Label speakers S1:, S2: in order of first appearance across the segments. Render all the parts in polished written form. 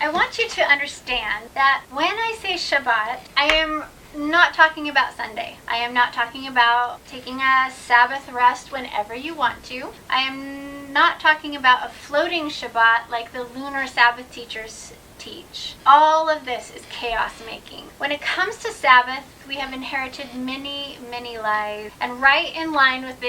S1: I want you to understand that when I say Shabbat, I am not talking about Sunday. I am not talking about taking a Sabbath rest whenever you want to. I am not talking about a floating Shabbat like the lunar Sabbath teachers teach. All of this is chaos making. When it comes to Sabbath, we have inherited many, many lies, and right in line with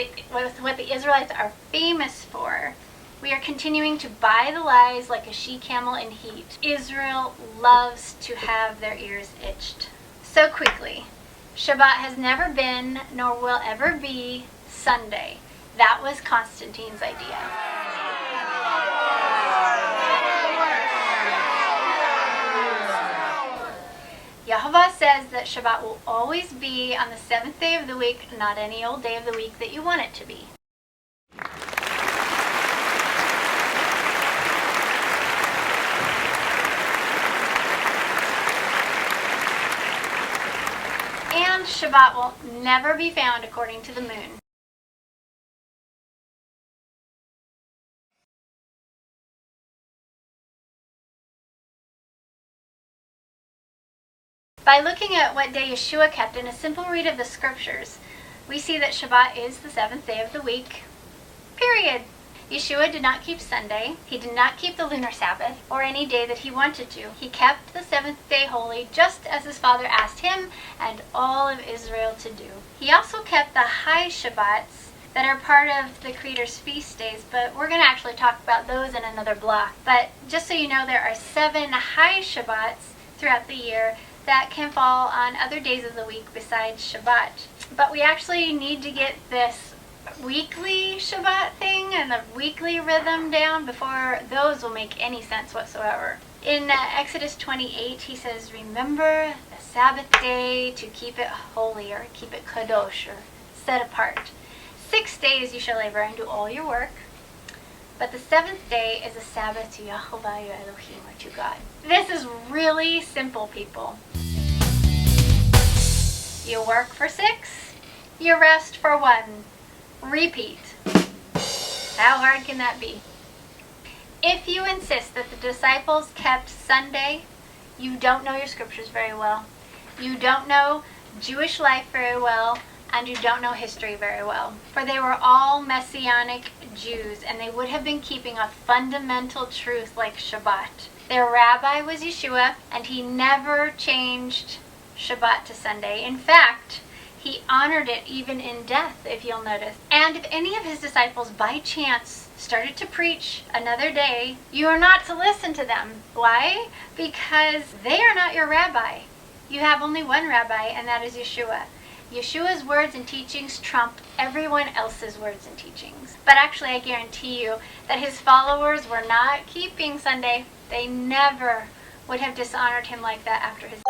S1: what the Israelites are famous for, we are continuing to buy the lies like a she-camel in heat. Israel loves to have their ears itched. So quickly, Shabbat has never been, nor will ever be, Sunday. That was Constantine's idea. YHVH says that Shabbat will always be on the 7th day of the week, not any old day of the week that you want it to be. And Shabbat will never be found according to the moon. By looking at what day Yeshua kept in a simple read of the scriptures, we see that Shabbat is the 7th day of the week, period. Yeshua did not keep Sunday, he did not keep the lunar Sabbath, or any day that he wanted to. He kept the 7th day holy just as his Father asked him and all of Israel to do. He also kept the high Shabbats that are part of the Creator's feast days, but we're going to actually talk about those in another block. But just so you know, there are 7 high Shabbats throughout the year that can fall on other days of the week besides Shabbat. But we actually need to get this weekly Shabbat thing and the weekly rhythm down before those will make any sense whatsoever. In Exodus 28, he says, remember the Sabbath day to keep it holy, or keep it kadosh, or set apart. 6 days you shall labor and do all your work, but the 7th day is a Sabbath to YHVH Elohim, or to God. This is really simple, people. You work for 6, you rest for 1. Repeat. How hard can that be? If you insist that the disciples kept Sunday, you don't know your scriptures very well. You don't know Jewish life very well, and you don't know history very well. For they were all Messianic Jews, and they would have been keeping a fundamental truth like Shabbat. Their rabbi was Yeshua, and he never changed Shabbat to Sunday. In fact, he honored it even in death, if you'll notice. And if any of his disciples by chance started to preach another day, you are not to listen to them. Why? Because they are not your rabbi. You have only one rabbi, and that is Yeshua. Yeshua's words and teachings trump everyone else's words and teachings. But actually, I guarantee you that his followers were not keeping Sunday. They never would have dishonored him like that after his